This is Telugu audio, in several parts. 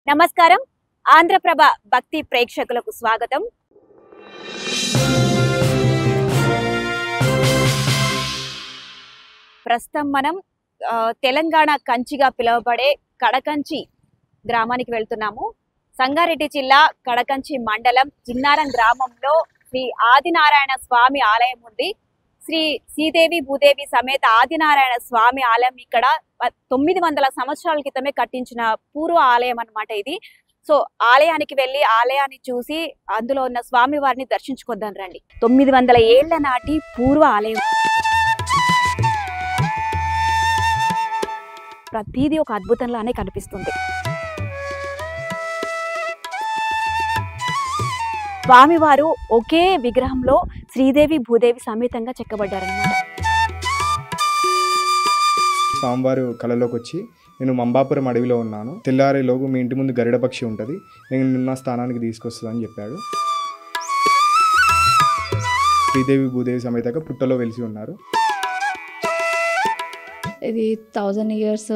నమస్కారం. ఆంధ్రప్రభ భక్తి ప్రేక్షకులకు స్వాగతం. ప్రస్తుతం మనం తెలంగాణ కంచిగా పిలువబడే కడకంచి గ్రామానికి వెళ్తున్నాము. సంగారెడ్డి జిల్లా కడకంచి మండలం జిన్నారం గ్రామంలో శ్రీ ఆదినారాయణ స్వామి ఆలయం ఉంది. శ్రీ శ్రీదేవి భూదేవి సమేత ఆదినారాయణ స్వామి ఆలయం ఇక్కడ 900 సంవత్సరాల క్రితమే కట్టించిన పూర్వ ఆలయం అన్నమాట ఇది. సో ఆలయానికి వెళ్ళి ఆలయాన్ని చూసి అందులో ఉన్న స్వామి వారిని దర్శించుకొద్దాం రండి. 900 ఏళ్ల నాటి పూర్వ ఆలయం. ప్రతిదీ ఒక అద్భుతంలానే కనిపిస్తుంది. స్వామివారు ఒకే విగ్రహంలో శ్రీదేవి భూదేవి సమేతంగా చెక్కబడ్డారన్నమాట. స్వామివారు కళలోకి వచ్చి, నేను మంబాపురం అడవిలో ఉన్నాను, తెల్లారేలోగు మీ ఇంటి ముందు గరుడ పక్షి ఉంటుంది, నేను నిన్న స్థానానికి తీసుకొస్తుందని చెప్పాడు. శ్రీదేవి భూదేవి సమేతంగా పుట్టలో వెలిసి ఉన్నారు. ఇది 1000 years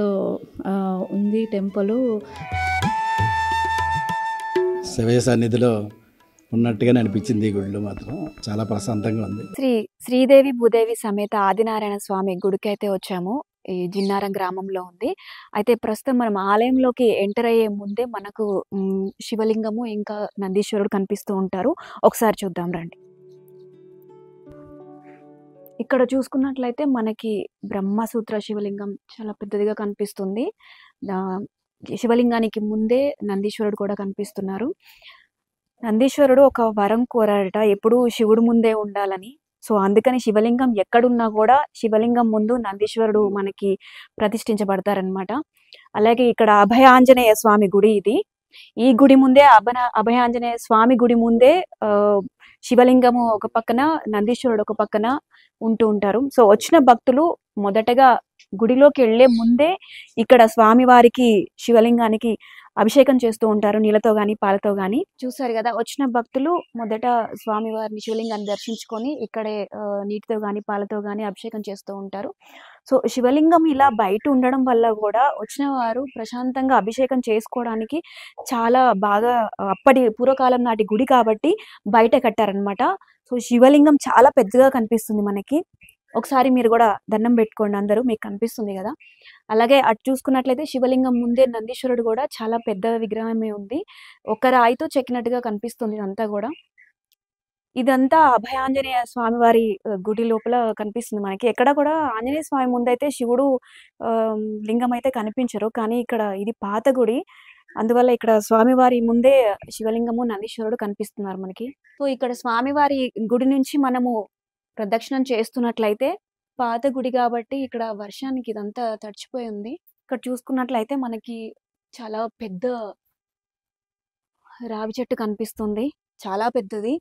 ఉంది టెంపుల్. శివయ్య సన్నిధిలో ఉన్నట్టుగానే అనిపించింది. ఈ గుడిలో మాత్రం చాలా ప్రశాంతంగా ఉంది. శ్రీదేవి భూదేవి సమేత ఆదినారాయణ స్వామి గుడికి అయితే వచ్చాము. ఈ జిన్నారం గ్రామంలో ఉంది. అయితే ప్రస్తుతం మనం ఆలయంలోకి ఎంటర్ అయ్యే ముందే మనకు శివలింగము ఇంకా నందీశ్వరుడు కనిపిస్తూ ఉంటారు. ఒకసారి చూద్దాం రండి. ఇక్కడ చూసుకున్నట్లయితే మనకి బ్రహ్మసూత్ర శివలింగం చాలా పెద్దదిగా కనిపిస్తుంది. శివలింగానికి ముందే నందీశ్వరుడు కూడా కనిపిస్తున్నారు. నందీశ్వరుడు ఒక వరం కోరాడట, ఎప్పుడు శివుడు ముందే ఉండాలని. సో అందుకని శివలింగం ఎక్కడున్నా కూడా శివలింగం ముందు నందీశ్వరుడు మనకి ప్రతిష్ఠించబడతారనమాట. అలాగే ఇక్కడ అభయాంజనేయ స్వామి గుడి ఇది. ఈ గుడి ముందే అభయాంజనేయ స్వామి గుడి ముందే శివలింగము ఒక పక్కన, నందీశ్వరుడు ఒక పక్కన ఉంటూ ఉంటారు. సో వచ్చిన భక్తులు మొదటగా గుడిలోకి వెళ్లే ముందే ఇక్కడ స్వామివారికి శివలింగానికి అభిషేకం చేస్తూ ఉంటారు, నీళ్ళతో గాని పాలతో గాని. చూసారు కదా, వచ్చిన భక్తులు మొదట స్వామివారిని శివలింగాన్ని దర్శించుకొని ఇక్కడే నీటితో గాని పాలతో గాని అభిషేకం చేస్తూ ఉంటారు. సో శివలింగం ఇలా బయట ఉండడం వల్ల కూడా వచ్చిన వారు ప్రశాంతంగా అభిషేకం చేసుకోవడానికి చాలా బాగా, అప్పటి పూర్వకాలం నాటి గుడి కాబట్టి బయట కట్టారనమాట. సో శివలింగం చాలా పెద్దగా కనిపిస్తుంది మనకి. ఒకసారి మీరు కూడా దండం పెట్టుకోండి, అందరూ మీకు కనిపిస్తుంది కదా. అలాగే అటు చూసుకున్నట్లయితే శివలింగం ముందే నందీశ్వరుడు కూడా చాలా పెద్ద విగ్రహమే ఉంది. ఒక రాయితో చెక్కినట్టుగా కనిపిస్తుంది ఇదంతా కూడా. ఇదంతా అభయాంజనేయ స్వామి వారి గుడి లోపల కనిపిస్తుంది మనకి. ఎక్కడ కూడా ఆంజనేయ స్వామి ముందైతే శివుడు లింగం అయితే కనిపించరు, కానీ ఇక్కడ ఇది పాత గుడి, అందువల్ల ఇక్కడ స్వామివారి ముందే శివలింగము నందీశ్వరుడు కనిపిస్తున్నారు మనకి. సో ఇక్కడ స్వామివారి గుడి నుంచి మనము ప్రదక్షిణం చేస్తున్నట్లయితే, పాత గుడి కాబట్టి ఇక్కడ వర్షానికి ఇదంతా తడిచిపోయి ఉంది. ఇక్కడ చూసుకున్నట్లయితే మనకి చాలా పెద్ద రావి చెట్టు కనిపిస్తుంది, చాలా పెద్దది.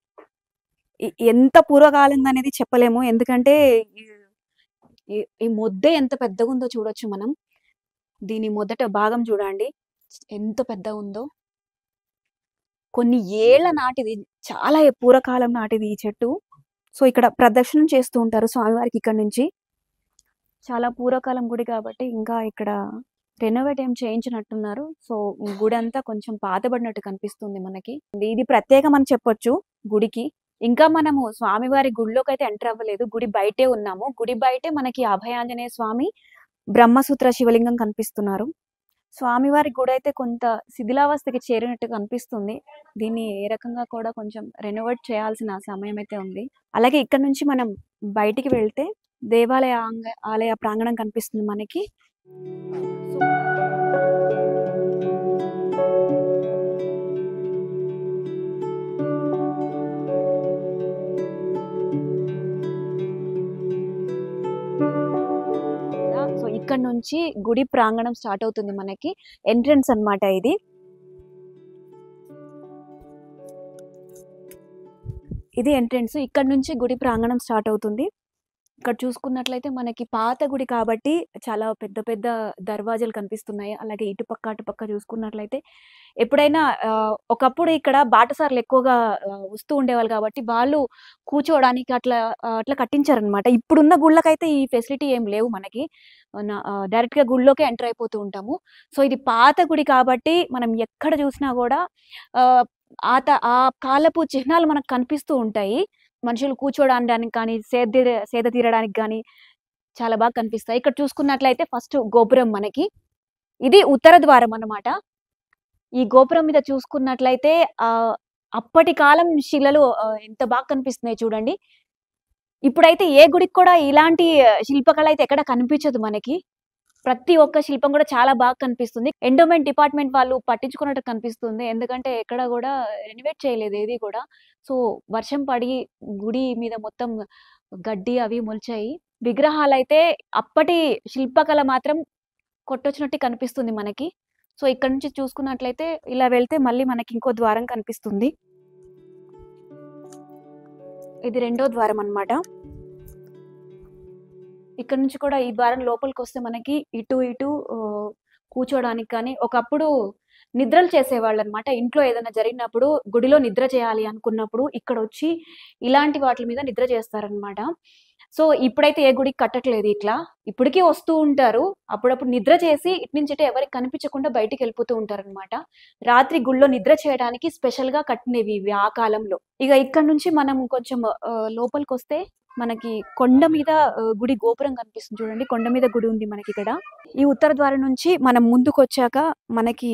ఎంత పూర్వకాలం అనేది చెప్పలేము, ఎందుకంటే ఈ మొద్దే ఎంత పెద్దగా ఉందో చూడొచ్చు మనం. దీని మొదట భాగం చూడండి ఎంత పెద్దగా ఉందో. కొన్ని ఏళ్ల నాటిది, చాలా పూర్వకాలం నాటిది ఈ చెట్టు. సో ఇక్కడ ప్రదక్షిణం చేస్తూ ఉంటారు స్వామివారికి ఇక్కడ నుంచి. చాలా పూర్వకాలం గుడి కాబట్టి ఇంకా ఇక్కడ రెనోవేట్ ఏం చేయించినట్టున్నారు. సో గుడి అంతా కొంచెం పాతబడినట్టు కనిపిస్తుంది మనకి. ఇది ప్రత్యేకం అని చెప్పొచ్చు గుడికి. ఇంకా మనము స్వామివారి గుడిలోకి అయితే ఎంటర్ అవ్వలేదు, గుడి బయటే ఉన్నాము. గుడి బయటే మనకి అభయాంజనేయ స్వామి, బ్రహ్మసూత్ర శివలింగం కనిపిస్తున్నారు. స్వామివారి గుడి అయితే కొంత శిథిలావస్థకి చేరినట్టు కనిపిస్తుంది. దీన్ని ఏ రకంగా కూడా కొంచెం రెనోవేట్ చేయాల్సిన సమయం అయితే ఉంది. అలాగే ఇక్కడ నుంచి మనం బయటికి వెళ్తే దేవాలయ ఆలయ ప్రాంగణం కనిపిస్తుంది మనకి. సో ఇక్కడ నుంచి గుడి ప్రాంగణం స్టార్ట్ అవుతుంది మనకి. ఎంట్రన్స్ అన్నమాట ఇది. ఇది ఎంట్రన్స్. ఇక్కడ నుంచి గుడి ప్రాంగణం స్టార్ట్ అవుతుంది. ఇక్కడ చూసుకున్నట్లయితే మనకి పాత గుడి కాబట్టి చాలా పెద్ద పెద్ద దర్వాజాలు కనిపిస్తున్నాయి. అలాగే ఇటుపక్క, అటుపక్క చూసుకున్నట్లయితే ఎప్పుడైనా ఒకప్పుడు ఇక్కడ బాటసారులు ఎక్కువగా వస్తూ ఉండేవాళ్ళు కాబట్టి వాళ్ళు కూర్చోవడానికి అట్లా కట్టించారనమాట. ఇప్పుడున్న గుళ్ళకైతే ఈ ఫెసిలిటీ ఏం లేవు మనకి. డైరెక్ట్‌గా గుడిలోకే ఎంటర్ అయిపోతూ ఉంటాము. సో, ఇది పాత గుడి కాబట్టి మనం ఎక్కడ చూసినా గూడా ఆహ్, ఆ కాలపు చిహ్నాలు మనకు కనిపిస్తూ ఉంటాయి. మనుషులు కూర్చోడానికి కానీ, సేద తీరడానికి గానీ చాలా బాగా కనిపిస్తాయి. ఇక్కడ చూసుకున్నట్లయితే ఫస్ట్ గోపురం మనకి. ఇది ఉత్తర ద్వారం అన్నమాట. ఈ గోపురం మీద చూసుకున్నట్లయితే అప్పటి కాలం శిలలు ఎంత బాగా కనిపిస్తున్నాయి చూడండి. ఇప్పుడైతే ఏ గుడికి కూడా ఇలాంటి శిల్పకళ అయితే ఎక్కడ కనిపించదు మనకి. ప్రతి ఒక్క శిల్పం కూడా చాలా బాగా కనిపిస్తుంది. ఎండోమెంట్ డిపార్ట్‌మెంట్ వాళ్ళు పట్టించుకున్నట్టు కనిపిస్తుంది. ఎందుకంటే ఎక్కడ గూడా రెనోవేట్ చేయలేదు ఏది కూడా. సో, వర్షం పడి గుడి మీద మొత్తం గడ్డి అవి మొలిచాయి. విగ్రహాలైతే అప్పటి శిల్పకళ మాత్రం కొట్టొచ్చినట్టే కనిపిస్తుంది మనకి. సో, ఇక్కడ నుంచి చూసుకున్నట్లయితే ఇలా వెళ్తే మళ్ళీ మనకి ఇంకో ద్వారం కనిపిస్తుంది. ఇది రెండో ద్వారం అన్నమాట. ఇక్కడ నుంచి కూడా ఈ ద్వారం లోపలికొస్తే మనకి ఇటు కూర్చోడానికి కానీ, ఒకప్పుడు నిద్రలు చేసేవాళ్ళనమాట. ఇంట్లో ఏదైనా జరిగినప్పుడు గుడిలో నిద్ర చేయాలి అనుకున్నప్పుడు ఇక్కడొచ్చి ఇలాంటి వాటిల మీద నిద్ర చేస్తారనమాట. సో, ఇప్పుడైతే ఏ గుడికి కట్టట్లేదు ఇట్లా. ఇప్పటికీ వస్తూ ఉంటారు. అప్పుడప్పుడు నిద్ర చేసి ఇటు నుంచి ఇటు ఎవరికి కనిపించకుండా బయటికెళ్ళిపోతూ ఉంటారనమాట. రాత్రి గుడిలో నిద్ర చేయడానికి స్పెషల్‌గా కట్టినవి ఇవి ఆ కాలంలో. ఇక ఇక్కడ నుంచి మనం కొంచెం లోపలికొస్తే మనకి కొండ మీద గుడి గోపురం కనిపిస్తుంది చూడండి. కొండ మీద గుడి ఉంది మనకిక్కడ. ఈ ఉత్తర ద్వారం నుంచి మనం ముందుకొచ్చాక మనకి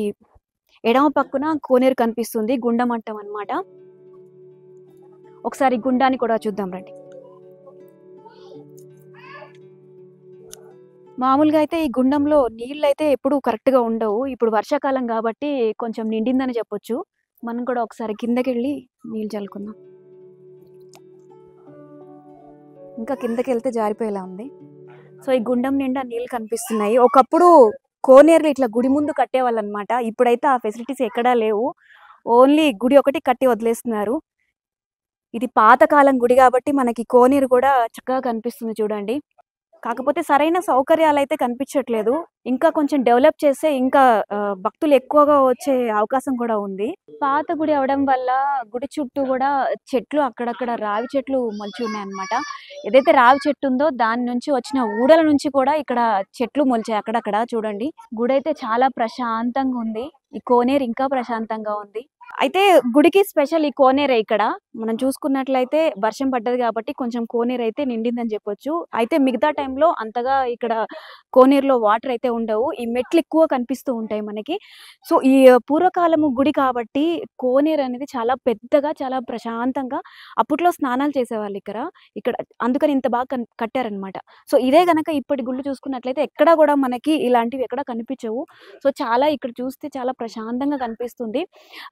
ఎడమ పక్కన కోనేరు కనిపిస్తుంది. గుండమట్టం అన్నమాట. ఒకసారి గుండాన్ని కూడా చూద్దాం రండి. మామూలుగా అయితే ఈ గుండంలో నీళ్ళైతే ఎప్పుడూ కరెక్ట్‌గా ఉండవు. ఇప్పుడు వర్షాకాలం కాబట్టి కొంచెం నిండిందని చెప్పొచ్చు. మనం కూడా ఒకసారి కిందకెళ్ళి నీళ్ళు చల్లుకుందాం. ఇంకా కిందకెళ్తే జారిపోయేలా ఉంది. సో, ఈ గుండం నిండా నీళ్ళు కనిపిస్తున్నాయి. ఒకప్పుడు కోనేరులు ఇట్లా గుడి ముందు కట్టేవాళ్ళనమాట. ఇప్పుడైతే ఆ ఫెసిలిటీస్ ఎక్కడా లేవు. ఓన్లీ గుడి ఒకటి కట్టి వదిలేస్తున్నారు. ఇది పాతకాలం గుడి కాబట్టి మనకి కోనేరు కూడా చక్కగా కనిపిస్తుంది చూడండి. కాకపోతే సరైన సౌకర్యాలైతే కనిపించట్లేదు. ఇంకా కొంచెం డెవలప్ చేస్తే ఇంకా భక్తులు ఎక్కువగా వచ్చే అవకాశం కూడా ఉంది. పాత గుడి అవ్వడం వల్ల గుడి చుట్టూ కూడా చెట్లు అక్కడక్కడ రావి చెట్లు మొలిచి ఉన్నాయన్నమాట. ఏదైతే రావి చెట్టు ఉందో దాని నుంచి వచ్చిన ఊడల నుంచి కూడా ఇక్కడ చెట్లు మొలిచాయి అక్కడక్కడ చూడండి. గుడైతే చాలా ప్రశాంతంగా ఉంది. ఈ కోనేరు ఇంకా ప్రశాంతంగా ఉంది. అయితే గుడికి స్పెషల్ ఈ కోనేరే ఇక్కడ. మనం చూసుకున్నట్లయితే వర్షం పడ్డది కాబట్టి కొంచెం కోనేరు అయితే నిండిందని చెప్పొచ్చు. అయితే మిగతా టైంలో అంతగా ఇక్కడ కోనేరులో వాటర్ అయితే ఉండవు. ఈ మెట్లు ఎక్కువ కనిపిస్తూ ఉంటాయి మనకి. సో, ఈ పూర్వకాలము గుడి కాబట్టి కోనేరు అనేది చాలా పెద్దగా, చాలా ప్రశాంతంగా అప్పట్లో స్నానాలు చేసేవాళ్ళు ఇక్కడ అందుకని ఇంత బాగా కట్టారనమాట. సో, ఇదే గనక ఇప్పటి గుళ్ళు చూసుకున్నట్లయితే ఎక్కడా కూడా మనకి ఇలాంటివి ఎక్కడా కనిపించవు. సో, చాలా ఇక్కడ చూస్తే చాలా ప్రశాంతంగా కనిపిస్తుంది.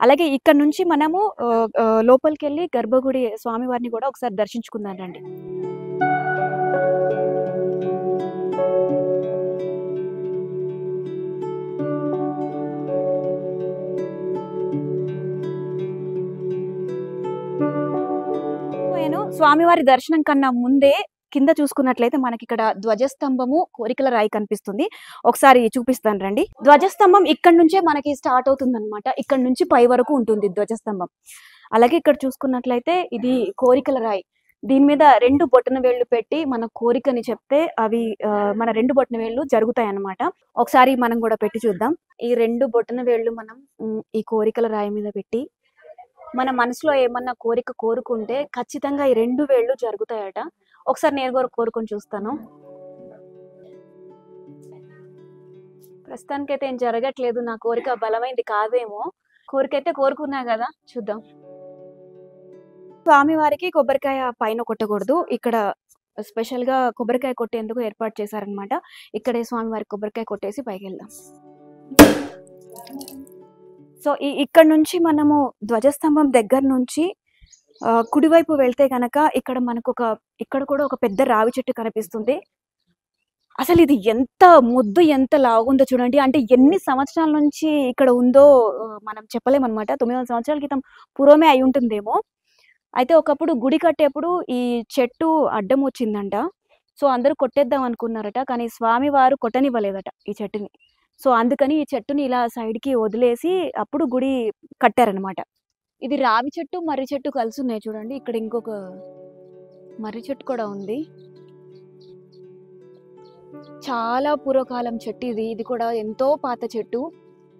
అలాగే ఇక్కడ నుంచి మనము లోపలికెళ్ళి గర్భగుడి స్వామివారిని కూడా ఒకసారి దర్శించుకుందాం రండి. నేను స్వామివారి దర్శనం కన్నా ముందే కింద చూసుకున్నట్లయితే మనకిక్కడ ధ్వజస్తంభము, కోరికల రాయి కనిపిస్తుంది. ఒకసారి చూపిస్తాను రండి. ధ్వజస్తంభం ఇక్కడ నుంచే మనకి స్టార్ట్ అవుతుందన్నమాట. ఇక్కడ నుంచి పై వరకు ఉంటుంది ధ్వజస్తంభం. అలాగే ఇక్కడ చూసుకున్నట్లయితే ఇది కోరికల రాయి. దీని మీద 2 బొటన వేళ్ళు పెట్టి మన కోరికని చెప్తే అవి మన 2 బొటన వేళ్ళు జరుగుతాయన్నమాట. ఒకసారి మనం కూడా పెట్టి చూద్దాం. ఈ 2 బొటన వేళ్ళు మనం ఈ కోరికల రాయి మీద పెట్టి మన మనసులో ఏమన్నా కోరిక కోరుకుంటే ఖచ్చితంగా ఈ 2 వేళ్ళు జరుగుతాయట. ఒకసారి నేను కూడా కోరుకొని చూస్తాను. ప్రస్తుతానికైతే ఏం జరగట్లేదు. నా కోరిక బలమైంది కాదేమో. కోరికైతే కోరుకున్నా కదా, చూద్దాం. స్వామివారికి కొబ్బరికాయ పైన కొట్టకూడదు. ఇక్కడ స్పెషల్‌గా కొబ్బరికాయ కొట్టేందుకు ఏర్పాటు చేశారనమాట. ఇక్కడే స్వామివారికి కొబ్బరికాయ కొట్టేసి పైకెళ్దాం. సో, ఇక్కడ నుంచి మనము ధ్వజస్తంభం దగ్గర నుంచి కుడివైపు వెళ్తే గనక ఇక్కడ కూడా ఒక పెద్ద రావి చెట్టు కనిపిస్తుంది. అసలు ఇది ఎంత ముద్దు, ఎంత లావుందో చూడండి. అంటే ఎన్ని సంవత్సరాల నుంచి ఇక్కడ ఉందో మనం చెప్పలేమన్నమాట. 900 సంవత్సరాల క్రితం పూర్వమే అయి ఉంటుందేమో. అయితే ఒకప్పుడు గుడి కట్టేప్పుడు ఈ చెట్టు అడ్డం వచ్చిందంట. సో అందరూ కొట్టేద్దాం అనుకున్నారట. కానీ స్వామివారు కొట్టనివ్వలేదట ఈ చెట్టుని. సో అందుకని ఈ చెట్టుని ఇలా సైడ్‌కి వదిలేసి అప్పుడు గుడి కట్టారనమాట. ఇది రావి చెట్టు, మర్రి చెట్టు కలిసున్నాయి చూడండి. ఇక్కడ ఇంకొక మర్రి చెట్టు కూడా ఉంది. చాలా పూర్వకాలం చెట్టు ఇది. ఇది కూడా ఎంతో పాత చెట్టు.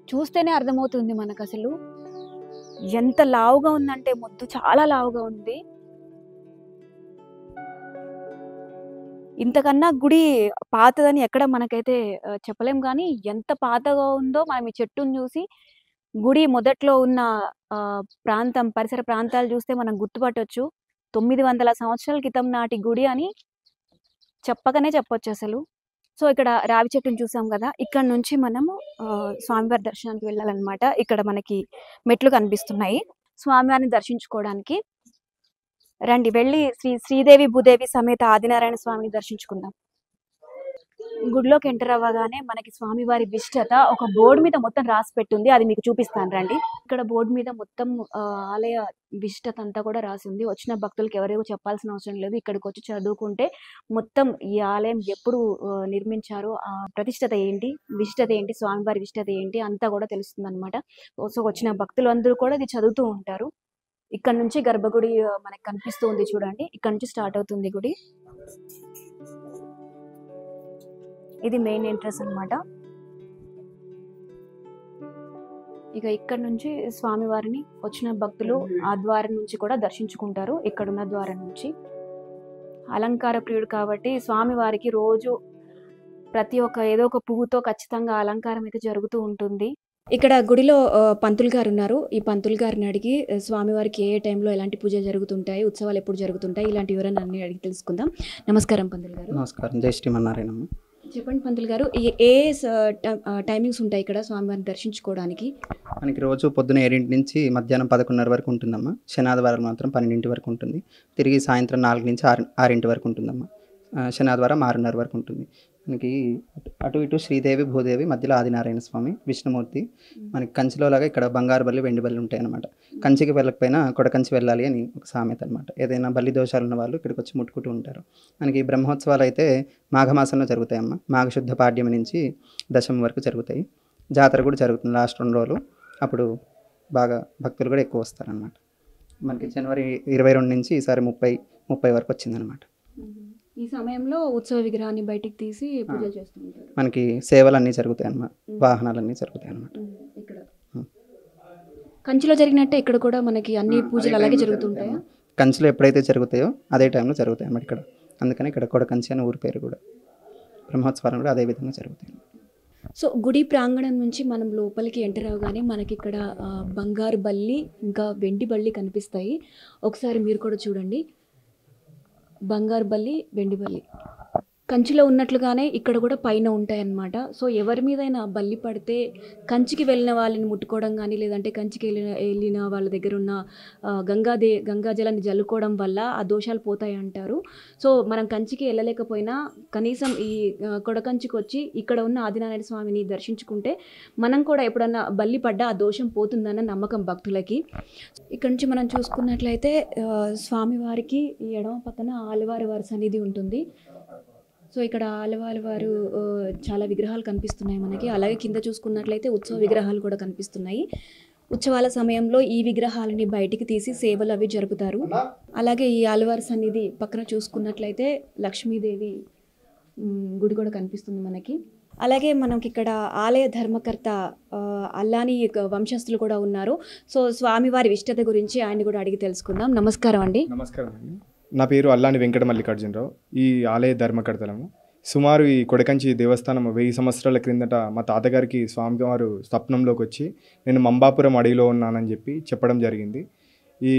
చూస్తేనే అర్థమవుతుంది మనకసలు. ఎంత లావుగా ఉందంటే మొద్దు చాలా లావుగా ఉంది. ఇంతకన్నా గుడి పాతదని ఎక్కడ మనకైతే చెప్పలేం గానీ, ఎంత పాతగా ఉందో మనం ఈ చెట్టుని చూసి గుడి మొదట్లో ఉన్న ప్రాంతం, పరిసర ప్రాంతాలు చూస్తే మనం గుర్తుపట్టొచ్చు. 900 సంవత్సరాల క్రితం నాటి గుడి అని చెప్పకనే చెప్పొచ్చసలు. సో, ఇక్కడ రావి చెట్టుని చూసాం గదా! ఇక్కడ నుంచి మనము స్వామివారి దర్శనానికి వెళ్ళాలనమాట. ఇక్కడ మనకి మెట్లు కనిపిస్తున్నాయి స్వామివారిని దర్శించుకోవడానికి. రండి వెళ్ళి శ్రీదేవి భూదేవి సమేత ఆదినారాయణ స్వామిని దర్శించుకుందాం. గుడిలోకి ఎంటర్ అవ్వగానే మనకి స్వామివారి విశిష్టత ఒక బోర్డు మీద మొత్తం రాసి పెట్టుంది. అది మీకు చూపిస్తాను రండి. ఇక్కడ బోర్డు మీద మొత్తం ఆలయ విశిష్టత అంతా కూడా రాసి ఉంది. వచ్చిన భక్తులకు ఎవరేవో చెప్పాల్సిన అవసరం లేదు. ఇక్కడికి వచ్చి చదువుకుంటే మొత్తం ఈ ఆలయం ఎప్పుడు నిర్మించారో, ఆ ప్రతిష్టత ఏంటి, విశిష్టత ఏంటి, స్వామివారి విశిష్టత ఏంటి అంతా కూడా తెలుస్తుంది అనమాట. సో వచ్చిన భక్తులు అందరూ కూడా ఇది చదువుతూ ఉంటారు. ఇక్కడ నుంచి గర్భగుడి మనకి కనిపిస్తూ ఉంది చూడండి. ఇక్కడ నుంచి స్టార్ట్ అవుతుంది గుడి. ఇది మెయిన్ ఎంట్రన్స్ అన్నమాట. ఇక ఇక్కడ నుంచి స్వామివారిని వచ్చిన భక్తులు ఆ ద్వారం నుంచి కూడా దర్శించుకుంటారు. ఇక్కడున్న ద్వారం నుంచి. అలంకార ప్రియుడు కాబట్టి స్వామివారికి రోజు ప్రతి ఒక్క ఏదో ఒక పువ్వుతో ఖచ్చితంగా అలంకారం అయితే జరుగుతూ ఉంటుంది. ఇక్కడ గుడిలో పంతులు గారు ఉన్నారు. ఈ పంతులు గారిని అడిగి స్వామివారికి ఏ టైంలో ఎలాంటి పూజలు జరుగుతుంటాయి, ఉత్సవాలు ఎప్పుడు జరుగుతుంటాయి, ఇలాంటి వివరాలు అన్ని అడిగి తెలుసుకుందాం. నమస్కారం పంతులు గారు. నమస్కారం. జై శ్రీమన్నారాయణమ్మ. చెప్పండి పంతులు గారు, ఏ టైమింగ్స్ ఉంటాయి ఇక్కడ స్వామివారిని దర్శించుకోవడానికి? మనకి రోజు పొద్దున 7 నుంచి మధ్యాహ్నం 11:30 వరకు ఉంటుందమ్మా. శనివారం మాత్రం 12 వరకు ఉంటుంది. తిరిగి సాయంత్రం 4 నుంచి 6 వరకు ఉంటుందమ్మా. శనివారం 6:30 వరకు ఉంటుంది. మనకి అటు ఇటు శ్రీదేవి భూదేవి, మధ్యలో ఆదినారాయణ స్వామి, విష్ణుమూర్తి. మనకి కంచిలో లాగా ఇక్కడ బంగారు బల్లి, వెండి బల్లి ఉంటాయి అన్నమాట. కంచికి వెళ్ళకపోయినా కొడకంచి వెళ్ళాలి అని ఒక సామెత అనమాట. ఏదైనా బల్లి దోషాలు ఉన్న వాళ్ళు ఇక్కడికి వచ్చి ముట్టుకుంటూ ఉంటారు. మనకి బ్రహ్మోత్సవాలు అయితే మాఘమాసంలో జరుగుతాయమ్మా. మాఘశుద్ధ పాడ్యమి నుంచి దశమి వరకు జరుగుతాయి. జాతర కూడా జరుగుతుంది లాస్ట్ 2 రోజులు. అప్పుడు బాగా భక్తులు కూడా ఎక్కువ వస్తారనమాట. మనకి జనవరి 22 నుంచి ఈసారి 30 వరకు వచ్చిందనమాట. ఈ సమయంలో ఉత్సవ విగ్రహాన్ని బయటికి తీసి పూజలు చేస్తుంటారు. మనకి సేవలు అన్నీ జరుగుతాయి అన్నమాట. వాహనాలన్నీ జరుగుతాయి అన్నమాట. ఇక్కడ కంచిలో జరిగినట్టే ఇక్కడ కూడా మనకి అన్ని పూజలు అలాగే జరుగుతుంటాయా? కంచిలో ఎప్పుడైతే జరుగుతాయో అదే టైంలో జరుగుతాయి అన్నమాట ఇక్కడ. అందుకని ఇక్కడ కొడకంచి అని ఊరి పేరు కూడా. బ్రహ్మోత్సవాలు కూడా అదే విధంగా జరుగుతాయి. సో గుడి ప్రాంగణం నుంచి మనం లోపలికి ఎంటర్ అవగానే మనకి ఇక్కడ బంగారు బల్లి ఇంకా వెండి బల్లి కనిపిస్తాయి. ఒకసారి మీరు కూడా చూడండి. బంగారు బల్లి, వెండి బల్లి కంచిలో ఉన్నట్లుగానే ఇక్కడ కూడా పైన ఉంటాయన్నమాట. సో ఎవరి మీదైనా బల్లి పడితే కంచికి వెళ్ళిన వాళ్ళని ముట్టుకోవడం కానీ, లేదంటే కంచికి వెళ్ళిన వాళ్ళ దగ్గర ఉన్న గంగాజలాన్ని జల్లుకోవడం వల్ల ఆ దోషాలు పోతాయి అంటారు. సో మనం కంచికి వెళ్ళలేకపోయినా కనీసం ఈ కొడకంచికి వచ్చి ఇక్కడ ఉన్న ఆదినారాయణ స్వామిని దర్శించుకుంటే మనం కూడా ఎప్పుడన్నా బల్లి పడ్డా ఆ దోషం పోతుందన్న నమ్మకం భక్తులకి. ఇక్కడ నుంచి మనం చూసుకున్నట్లయితే స్వామివారికి ఈ ఎడమ పక్కన ఆలవారి వారి సన్నిధి ఉంటుంది. సో ఇక్కడ ఆలవారి వారు చాలా విగ్రహాలు కనిపిస్తున్నాయి మనకి. అలాగే కింద చూసుకున్నట్లయితే ఉత్సవ విగ్రహాలు కూడా కనిపిస్తున్నాయి. ఉత్సవాల సమయంలో ఈ విగ్రహాలని బయటికి తీసి సేవలు అవి జరుపుతారు. అలాగే ఈ ఆలవారి సన్నిధి పక్కన చూసుకున్నట్లయితే లక్ష్మీదేవి గుడి కూడా కనిపిస్తుంది మనకి. అలాగే మనకి ఇక్కడ ఆలయ ధర్మకర్త అల్లాని వంశస్థులు కూడా ఉన్నారు. సో స్వామివారి విశిష్టత గురించి ఆయన కూడా అడిగి తెలుసుకుందాం. నమస్కారం అండి. నమస్కారం అండి. నా పేరు అల్లాని వెంకట మల్లికార్జునరావు. ఈ ఆలయ ధర్మకర్తలము. సుమారు ఈ కొడకంచి దేవస్థానం 1000 సంవత్సరాల క్రిందట మా తాతగారికి స్వామివారు స్వప్నంలోకి వచ్చి నేను మంబాపురం అడవిలో ఉన్నానని చెప్పడం జరిగింది. ఈ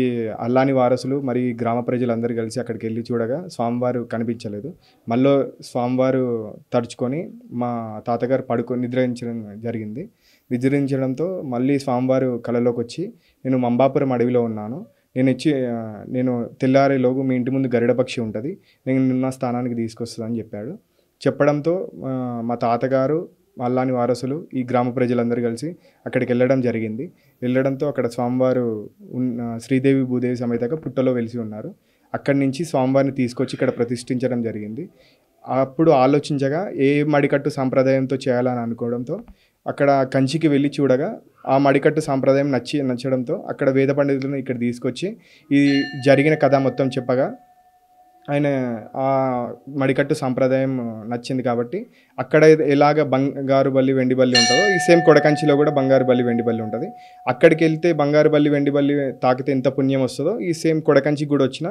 అల్లాని వారసులు మరి గ్రామ ప్రజలందరూ కలిసి అక్కడికి వెళ్ళి చూడగా స్వామివారు కనిపించలేదు. మళ్ళీ స్వామివారు తడుచుకొని మా తాతగారు నిద్రించడం జరిగింది. నిద్రించడంతో మళ్ళీ స్వామివారు కళలోకి వచ్చి నేను మంబాపురం అడవిలో ఉన్నాను, నేను తెల్లారేలోగు మీ ఇంటి ముందు గరుడ పక్షి ఉంటుంది, నేను నిన్న స్థానానికి తీసుకొస్తుందని చెప్పాడు. చెప్పడంతో మా తాతగారు, అల్లాని వారసులు, ఈ గ్రామ ప్రజలందరూ కలిసి అక్కడికి వెళ్ళడం జరిగింది. వెళ్ళడంతో అక్కడ స్వామివారు శ్రీదేవి భూదేవి సమేతంగా పుట్టలో వెలిసి ఉన్నారు. అక్కడి నుంచి స్వామివారిని తీసుకొచ్చి ఇక్కడ ప్రతిష్ఠించడం జరిగింది. అప్పుడు ఆలోచించగా ఏ మడికట్టు సాంప్రదాయంతో చేయాలని అనుకోవడంతో అక్కడ కంచికి వెళ్ళి చూడగా ఆ మడికట్టు సాంప్రదాయం నచ్చడంతో అక్కడ వేద పండితులను ఇక్కడ తీసుకొచ్చి ఈ జరిగిన కథ మొత్తం చెప్పగా ఆయన ఆ మడికట్టు సాంప్రదాయం నచ్చింది కాబట్టి అక్కడ ఎలాగ బంగారు బల్లి వెండి బల్లి ఉంటుందో ఈ సేమ్ కొడకంచిలో కూడా బంగారు బల్లి వెండి బల్లి ఉంటుంది. అక్కడికి వెళ్తే బంగారు బల్లి వెండి బల్లి తాకితే ఎంత పుణ్యం వస్తుందో ఈ సేమ్ కొడకంచికి కూడా వచ్చినా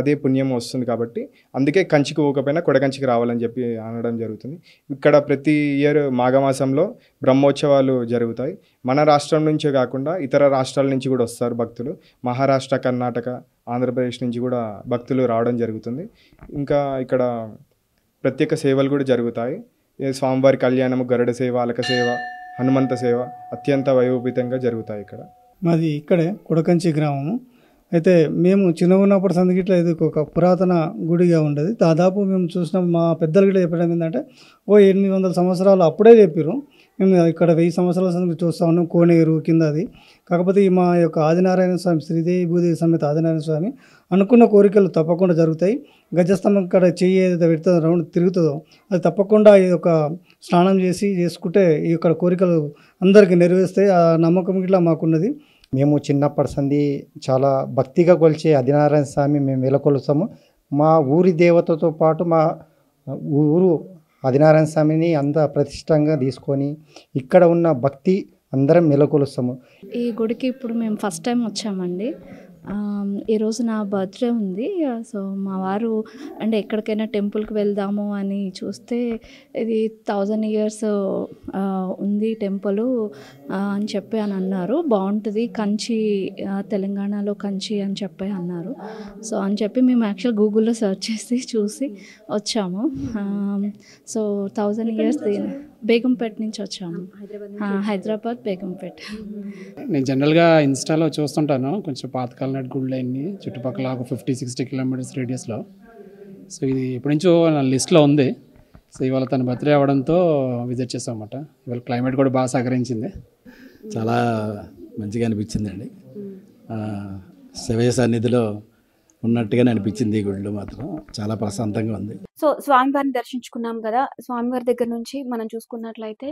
అదే పుణ్యం వస్తుంది. కాబట్టి అందుకే కంచికి పోకపోయినా కొడకంచికి రావాలని చెప్పి అనడం జరుగుతుంది. ఇక్కడ ప్రతి ఇయర్ మాఘమాసంలో బ్రహ్మోత్సవాలు జరుగుతాయి. మన రాష్ట్రం నుంచే కాకుండా ఇతర రాష్ట్రాల నుంచి కూడా వస్తారు భక్తులు. మహారాష్ట్ర, కర్ణాటక, ఆంధ్రప్రదేశ్ నుంచి కూడా భక్తులు రావడం జరుగుతుంది. ఇంకా ఇక్కడ ప్రత్యేక సేవలు కూడా జరుగుతాయి. స్వామివారి కళ్యాణము, గరుడ సేవ, అలక సేవ, హనుమంత సేవ అత్యంత వైభవపేతంగా జరుగుతాయి ఇక్కడ. మాది ఇక్కడే కొడకంచి గ్రామము. అయితే మేము చిన్నగా ఉన్నప్పుడు సందిగిట్ల ఇది ఒక పురాతన గుడిగా ఉండేది. దాదాపు మేము చూసిన మా పెద్దలు కూడా చెప్పడం ఏంటంటే 800 సంవత్సరాలు అప్పుడే చెప్పారు. మేము ఇక్కడ 1000 సంవత్సరాల సంగతి చూస్తూ ఉన్నాం, కోనేరు కింద అది. కాకపోతే మా యొక్క ఆదినారాయణ స్వామి, శ్రీదేవి భూదేవి సమేత ఆదినారాయణ స్వామి అనుకున్న కోరికలు తప్పకుండా జరుగుతాయి. గజస్తంభం ఇక్కడ చెయ్యి ఏదైతే పెడుతుందో రౌండ్ తిరుగుతుందో అది తప్పకుండా ఈ యొక్క స్నానం చేసుకుంటే ఈ యొక్క కోరికలు అందరికీ నెరవేరుస్తాయి. ఆ నమ్మకం ఇట్లా మాకున్నది. మేము చిన్నప్పటి సంది చాలా భక్తిగా కొలిచే ఆదినారాయణ స్వామి మేము వెలకొలుస్తాము. మా ఊరి దేవతతో పాటు మా ఊరు ఆదినారాయణ స్వామిని అంత ప్రతిష్టంగా తీసుకొని ఇక్కడ ఉన్న భక్తి అందరం మెలకొలుస్తాము. ఈ గుడికి ఇప్పుడు మేము ఫస్ట్ టైం వచ్చామండి. ఈరోజు నా బర్త్డే ఉంది. సో మా వారు అంటే ఎక్కడికైనా టెంపుల్కి వెళ్దాము అని చూస్తే ఇది 1000 years ఉంది టెంపుల్ అని చెప్పి అన్నారు. బాగుంటుంది, కంచి, తెలంగాణలో కంచి అని చెప్పి అన్నారు. సో అని చెప్పి మేము యాక్చువల్ గూగుల్లో సెర్చ్ చేసి చూసి వచ్చాము. సో 1000 years బేగంపేట నుంచి వచ్చాము. హైదరాబాద్ బేగంపేట. నేను జనరల్గా ఇన్స్టాలో చూస్తుంటాను కొంచెం పాతకాల నాటి గుళ్ళు అన్ని చుట్టుపక్కల ఒక 50-60 kilometers రేడియస్లో. సో ఇది ఎప్పటి నుంచో నా లిస్ట్లో ఉంది. సో ఇవాళ తన బర్త్డే అవ్వడంతో విజిట్ చేసాం అన్నమాట. ఇవాళ క్లైమేట్ కూడా బాగా సహకరించింది. చాలా మంచిగా అనిపించిందండి. శివయ్య సన్నిధిలో ఉన్నట్టుగానే అనిపించింది. ఈ గుడిలో మాత్రం చాలా ప్రశాంతంగా ఉంది. సో స్వామివారిని దర్శించుకున్నాం కదా. స్వామివారి దగ్గర నుంచి మనం చూసుకున్నట్లయితే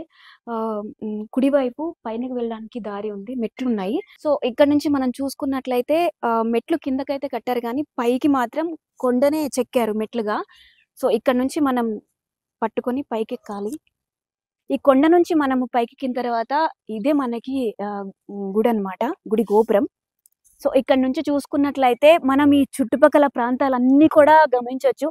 కుడివైపు పైనకి వెళ్ళడానికి దారి ఉంది, మెట్లు ఉన్నాయి. సో ఇక్కడ నుంచి మనం చూసుకున్నట్లయితే మెట్లు కిందకైతే కట్టారు కానీ పైకి మాత్రం కొండనే చెక్కారు మెట్లుగా. సో ఇక్కడ నుంచి మనం పట్టుకొని పైకి ఎక్కాలి. ఈ కొండ నుంచి మనము పైకి ఎక్కిన తర్వాత ఇదే మనకి గుడి అన్నమాట, గుడి గోపురం. సో ఇక్కడ నుంచి చూసుకున్నట్లయితే మనం ఈ చుట్టుపక్కల ప్రాంతాలన్నీ కూడా గమనించవచ్చు.